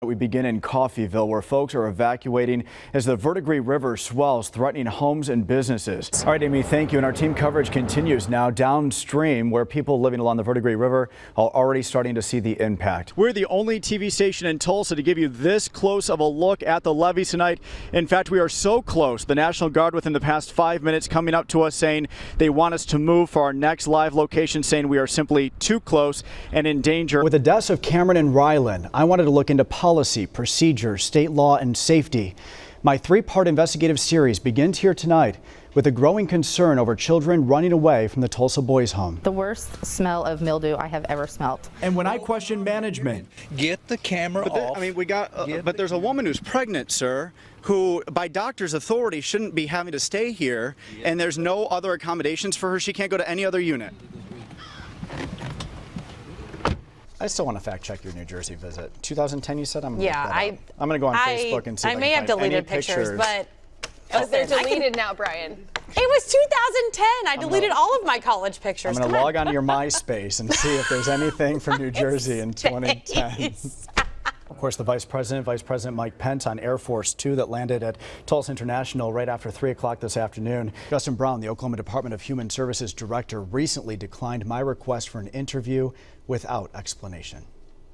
We begin in Coffeyville, where folks are evacuating as the Verdigris River swells, threatening homes and businesses. All right, Amy, thank you. And our team coverage continues now downstream, where people living along the Verdigris River are already starting to see the impact. We're the only TV station in Tulsa to give you this close of a look at the levees tonight. In fact, we are so close. The National Guard within the past 5 minutes coming up to us saying they want us to move for our next live location, saying we are simply too close and in danger. With the deaths of Cameron and Rylan, I wanted to look into policy, procedure, state law, and safety. My three-part investigative series begins here tonight with a growing concern over children running away from the Tulsa boys' home. The worst smell of mildew I have ever smelt. And when I question management, get the camera off. I mean, but there's a woman who's pregnant, sir, who by doctor's authority shouldn't be having to stay here, and there's no other accommodations for her. She can't go to any other unit. I still want to fact check your New Jersey visit. 2010, you said? I'm going to go on Facebook and see if I may have deleted pictures, but they're deleted now, Brian. It was 2010. I deleted all of my college pictures. I'm going to log onto your MySpace and see if there's anything from New Jersey in 2010. Of course, the Vice President Mike Pence on Air Force 2 that landed at Tulsa International right after 3 o'clock this afternoon. Justin Brown, the Oklahoma Department of Human Services Director, recently declined my request for an interview without explanation.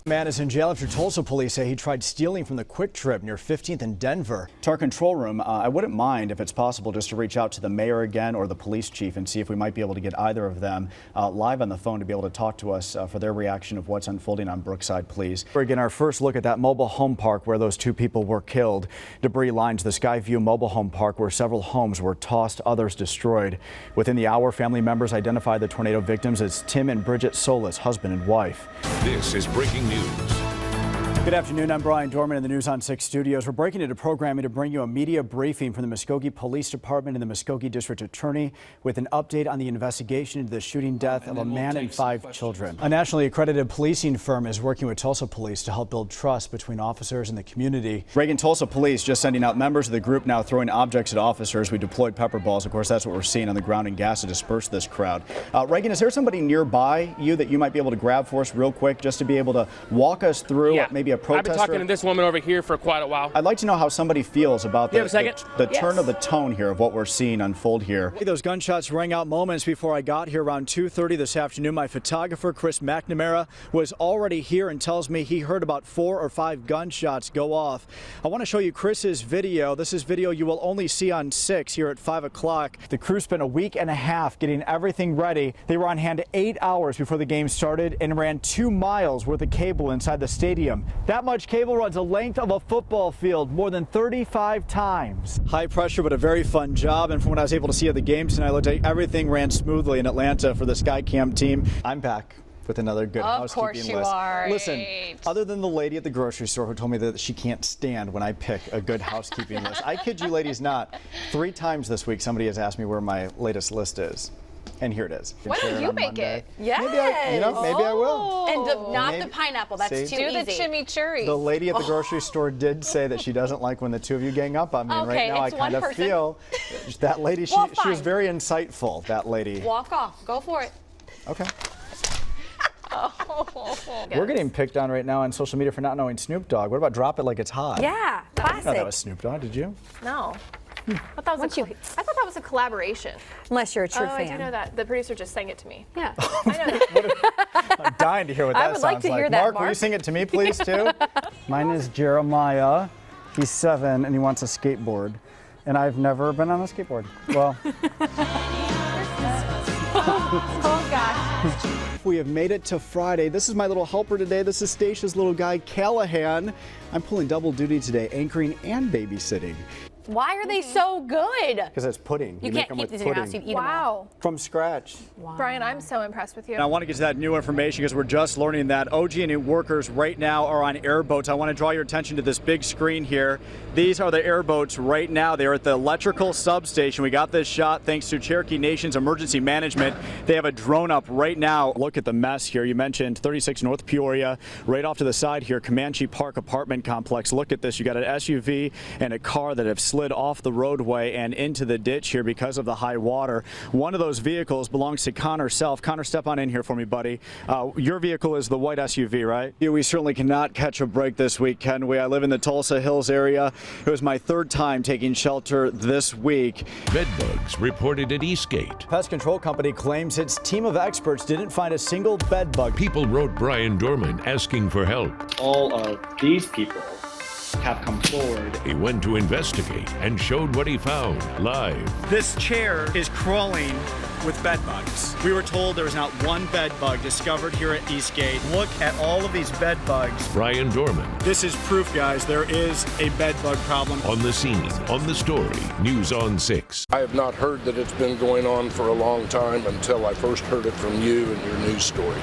A man is in jail after Tulsa police say he tried stealing from the Quick Trip near 15th and Denver. To our control room, I wouldn't mind, if it's possible, just to reach out to the mayor again or the police chief and see if we might be able to get either of them live on the phone to be able to talk to us for their reaction of what's unfolding on Brookside, please. Again, our first look at that mobile home park where those two people were killed. Debris lines the Skyview mobile home park where several homes were tossed, others destroyed. Within the hour, family members identified the tornado victims as Tim and Bridget Solis, husband and wife. This is breaking news. Good afternoon. I'm Brian Dorman in the News on 6 studios. We're breaking into programming to bring you a media briefing from the Muskogee Police Department and the Muskogee District Attorney with an update on the investigation into the shooting death of a man and 5 children. A nationally accredited policing firm is working with Tulsa Police to help build trust between officers and the community. Reagan Tulsa Police just sending out members of the group now throwing objects at officers. We deployed pepper balls. Of course, that's what we're seeing on the ground, and gas to disperse this crowd. Reagan, is there somebody nearby you that you might be able to grab for us real quick just to be able to walk us through maybe a protester? I've been talking to this woman over here for quite a while. I'd like to know how somebody feels about the Yes. turn of the tone here of what we're seeing unfold here. Those gunshots rang out moments before I got here around 2:30 this afternoon. My photographer, Chris McNamara, was already here and tells me he heard about 4 or 5 gunshots go off. I want to show you Chris's video. This is video you will only see on 6 here at 5 o'clock. The crew spent a week and a half getting everything ready. They were on hand 8 hours before the game started and ran 2 miles worth of cable inside the stadium. That much cable runs the length of a football field more than 35 times. High pressure, but a very fun job. And from what I was able to see of the game tonight, it looked like everything ran smoothly in Atlanta for the Skycam team. I'm back with another good housekeeping list. Of course you are. Listen, other than the lady at the grocery store who told me that she can't stand when I pick a good housekeeping list, I kid you ladies not, 3 times this week somebody has asked me where my latest list is. And here it is. Why don't you make it? Yes. Maybe I will. And not the pineapple. That's too easy. Do the chimichurri. The lady at the grocery store did say that she doesn't like when the two of you gang up on me. And right now I kind of feel that lady, she was very insightful, that lady. Walk off. Go for it. Okay. We're getting picked on right now on social media for not knowing Snoop Dogg. What about Drop It Like It's Hot? Yeah, I classic. didn't know that was Snoop Dogg, did you? No. I thought that was a collaboration. Unless you're a true fan. I do know that. The producer just sang it to me. Yeah. I know that. I'm dying to hear what that sounds like. I would like to hear that, Mark, will you sing it to me, please, too? Mine is Jeremiah. He's 7, and he wants a skateboard. And I've never been on a skateboard. Well. Oh, gosh. We have made it to Friday. This is my little helper today. This is Stacia's little guy, Callahan. I'm pulling double duty today, anchoring and babysitting. Why are they so good? Because it's pudding. You can't keep these in your house. You eat them all. From scratch. Wow. Brian, I'm so impressed with you. Now, I want to get to that new information because we're just learning that OG&E workers right now are on airboats. I want to draw your attention to this big screen here. These are the airboats right now. They're at the electrical substation. We got this shot thanks to Cherokee Nation's emergency management. They have a drone up right now. Look at the mess here. You mentioned 36 North Peoria. Right off to the side here, Comanche Park apartment complex. Look at this. You got an SUV and a car that have slid slid off the roadway and into the ditch here because of the high water. One of those vehicles belongs to Connor Self. Connor, step on in here for me, buddy. Your vehicle is the white SUV, right? Yeah, we certainly cannot catch a break this week, can we? I live in the Tulsa Hills area. It was my third time taking shelter this week. Bedbugs reported at Eastgate. Pest control company claims its team of experts didn't find a single bed bug. People wrote Brian Dorman asking for help. All of these people have come forward. He went to investigate and showed what he found live. This chair is crawling with bed bugs. We were told there was not one bed bug discovered here at Eastgate. Look at all of these bed bugs. Brian Dorman. This is proof, guys. There is a bed bug problem. On the scene, on the story, News on 6. I have not heard that it's been going on for a long time until I first heard it from you in your news story.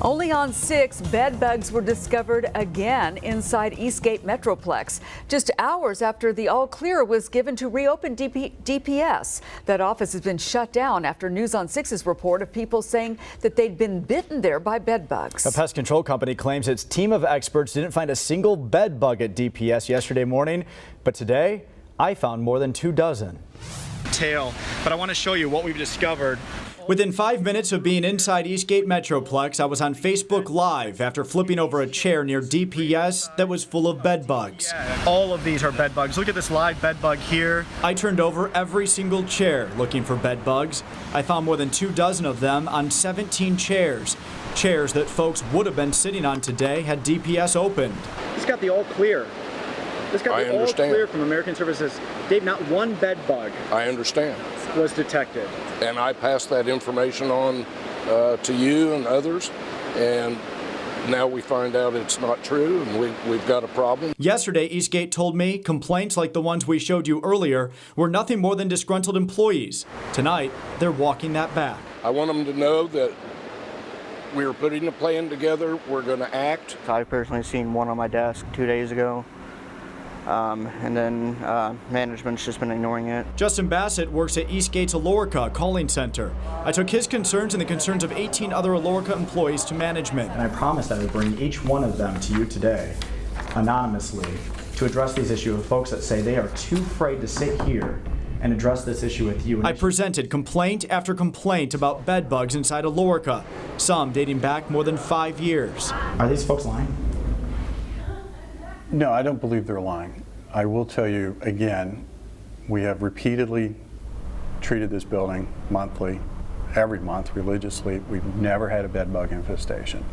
Only on 6, bed bugs were discovered again inside Eastgate Metroplex, just hours after the all clear was given to reopen DPS. That office has been shut down after News on 6's report of people saying that they'd been bitten there by bed bugs. A pest control company claims its team of experts didn't find a single bed bug at DPS yesterday morning, but today I found more than 24. But I want to show you what we've discovered. Within 5 minutes of being inside Eastgate Metroplex, I was on Facebook Live after flipping over a chair near DPS that was full of bed bugs. All of these are bed bugs. Look at this live bed bug here. I turned over every single chair looking for bed bugs. I found more than 24 of them on 17 chairs. Chairs that folks would have been sitting on today had DPS opened. This got the all clear. This got the all clear from American Services. Dave, not one bed bug. I understand. Was detected. And I passed that information on to you and others, and now we find out it's not true, and we've got a problem. Yesterday, Eastgate told me complaints like the ones we showed you earlier were nothing more than disgruntled employees. Tonight, they're walking that back. I want them to know that we're putting a plan together. We're going to act. I've personally seen one on my desk 2 days ago. And then management's just been ignoring it. Justin Bassett works at Eastgate's Alorica calling center. I took his concerns and the concerns of 18 other Alorica employees to management. And I promised I would bring each one of them to you today, anonymously, to address these issues with folks that say they are too afraid to sit here and address this issue with you. I presented complaint after complaint about bed bugs inside Alorica, some dating back more than 5 years. Are these folks lying? No, I don't believe they're lying. I will tell you again, we have repeatedly treated this building monthly, every month religiously. We've never had a bed bug infestation.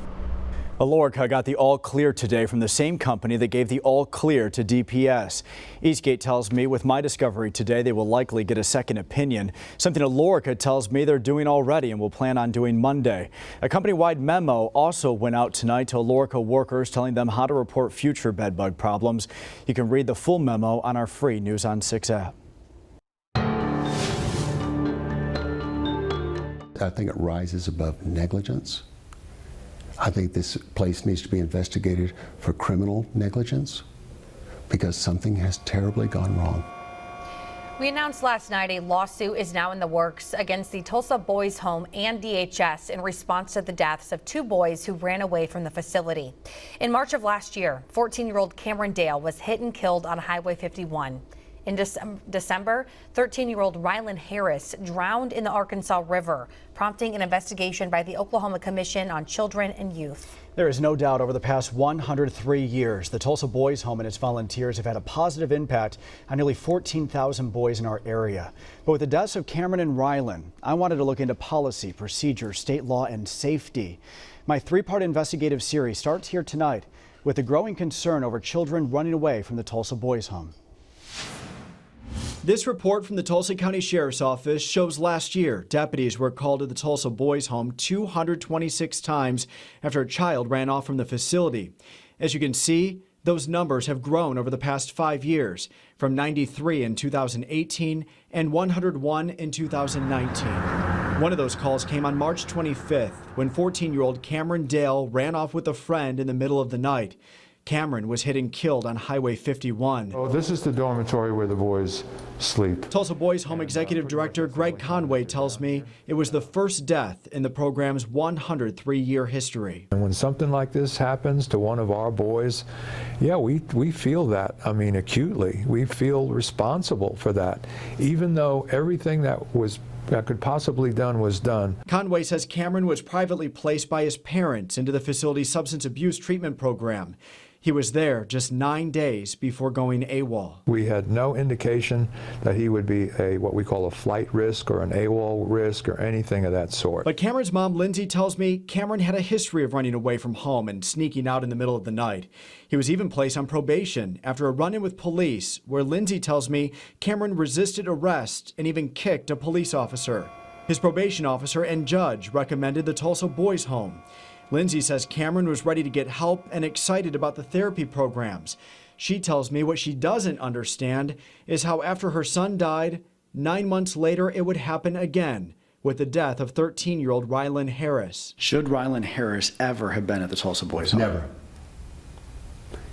Alorica got the all clear today from the same company that gave the all clear to DPS. Eastgate tells me with my discovery today, they will likely get a second opinion, something Alorica tells me they're doing already and will plan on doing Monday. A company-wide memo also went out tonight to Alorica workers telling them how to report future bed bug problems. You can read the full memo on our free News on 6 app. I think it rises above negligence. I think this place needs to be investigated for criminal negligence because something has terribly gone wrong. We announced last night a lawsuit is now in the works against the Tulsa Boys Home and DHS in response to the deaths of 2 boys who ran away from the facility. In March of last year, 14-year-old Cameron Dale was hit and killed on Highway 51. In December, 13-year-old Rylan Harris drowned in the Arkansas River, prompting an investigation by the Oklahoma Commission on Children and Youth. There is no doubt over the past 103 years, the Tulsa Boys Home and its volunteers have had a positive impact on nearly 14,000 boys in our area. But with the deaths of Cameron and Rylan, I wanted to look into policy, procedure, state law, and safety. My 3-part investigative series starts here tonight with the growing concern over children running away from the Tulsa Boys Home. This report from the Tulsa County Sheriff's Office shows last year deputies were called to the Tulsa Boys Home 226 times after a child ran off from the facility. As you can see, those numbers have grown over the past 5 years, from 93 in 2018 and 101 in 2019. One of those calls came on March 25th when 14-year-old Cameron Dale ran off with a friend in the middle of the night. Cameron was hit and killed on Highway 51. Oh, this is the dormitory where the boys sleep. Tulsa Boys Home Executive Director Greg Conway tells me it was the first death in the program's 103-year history. And when something like this happens to one of our boys, yeah, we feel that, I mean, acutely. We feel responsible for that, even though everything that could possibly done was done. Conway says Cameron was privately placed by his parents into the facility's substance abuse treatment program. He was there just 9 days before going AWOL. We had no indication that he would be what we call a flight risk or an AWOL risk or anything of that sort. But Cameron's mom, Lindsay, tells me Cameron had a history of running away from home and sneaking out in the middle of the night. He was even placed on probation after a run-in with police, where Lindsay tells me Cameron resisted arrest and even kicked a police officer. His probation officer and judge recommended the Tulsa Boys Home. Lindsay says Cameron was ready to get help and excited about the therapy programs. She tells me what she doesn't understand is how after her son died, 9 months later it would happen again with the death of 13-year-old Rylan Harris. Should Rylan Harris ever have been at the Tulsa Boys Home? Never.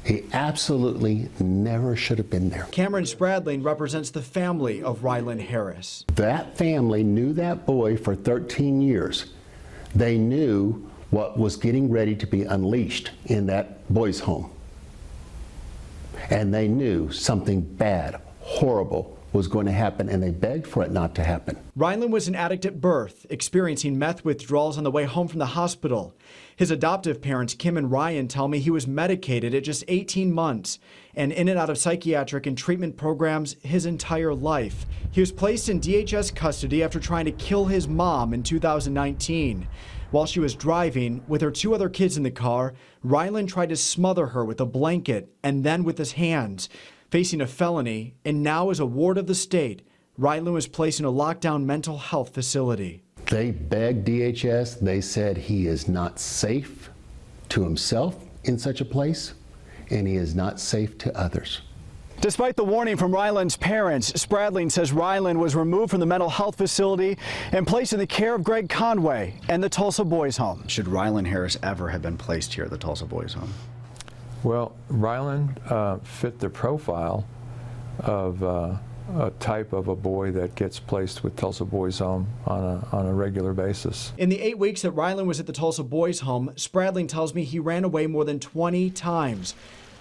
He absolutely never should have been there. Cameron Spradling represents the family of Rylan Harris. That family knew that boy for 13 years. They knew what was getting ready to be unleashed in that boys' home. And they knew something bad, horrible was going to happen, and they begged for it not to happen. Rylan was an addict at birth, experiencing meth withdrawals on the way home from the hospital. His adoptive parents, Kim and Ryan, tell me he was medicated at just 18 months and in and out of psychiatric and treatment programs his entire life. He was placed in DHS custody after trying to kill his mom in 2019. While she was driving with her 2 other kids in the car, Rylan tried to smother her with a blanket and then with his hands. Facing a felony, and now as a ward of the state, Rylan was placed in a lockdown mental health facility. They begged DHS. They said he is not safe to himself in such a place, and he is not safe to others. Despite the warning from Rylan's parents, Spradling says Rylan was removed from the mental health facility and placed in the care of Greg Conway and the Tulsa Boys Home. Should Rylan Harris ever have been placed here at the Tulsa Boys Home? Well, Rylan fit the profile of a type of a boy that gets placed with Tulsa Boys Home on a regular basis. In the 8 weeks that Rylan was at the Tulsa Boys Home, Spradling tells me he ran away more than 20 times.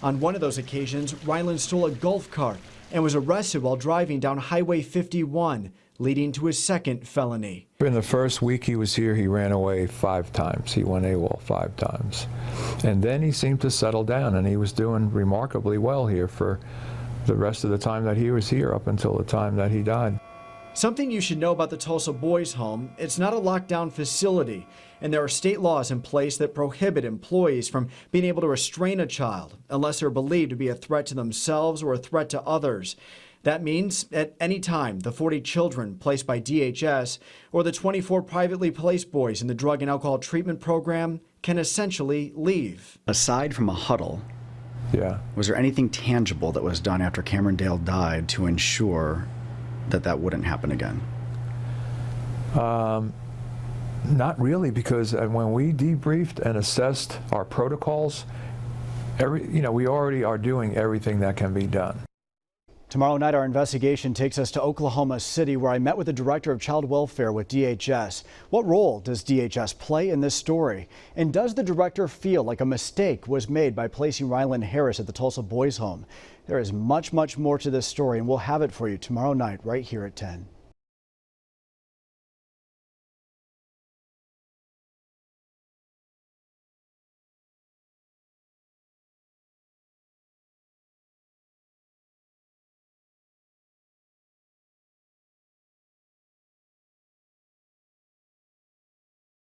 On one of those occasions, Rylan stole a golf cart and was arrested while driving down Highway 51, leading to his second felony. In the first week he was here, he ran away 5 times. He went AWOL 5 times. And then he seemed to settle down, and he was doing remarkably well here for the rest of the time that he was here up until the time that he died. Something you should know about the Tulsa Boys Home, it's not a lockdown facility, and there are state laws in place that prohibit employees from being able to restrain a child unless they're believed to be a threat to themselves or a threat to others. That means at any time, the 40 children placed by DHS or the 24 privately placed boys in the drug and alcohol treatment program can essentially leave. Aside from a huddle, was there anything tangible that was done after Cameron Dale died to ensure that that wouldn't happen again? Not really, because when we debriefed and assessed our protocols, we already are doing everything that can be done. Tomorrow night, our investigation takes us to Oklahoma City, where I met with the director of child welfare with DHS. What role does DHS play in this story? And does the director feel like a mistake was made by placing Rylan Harris at the Tulsa Boys Home? There is much, much more to this story, and we'll have it for you tomorrow night right here at 10.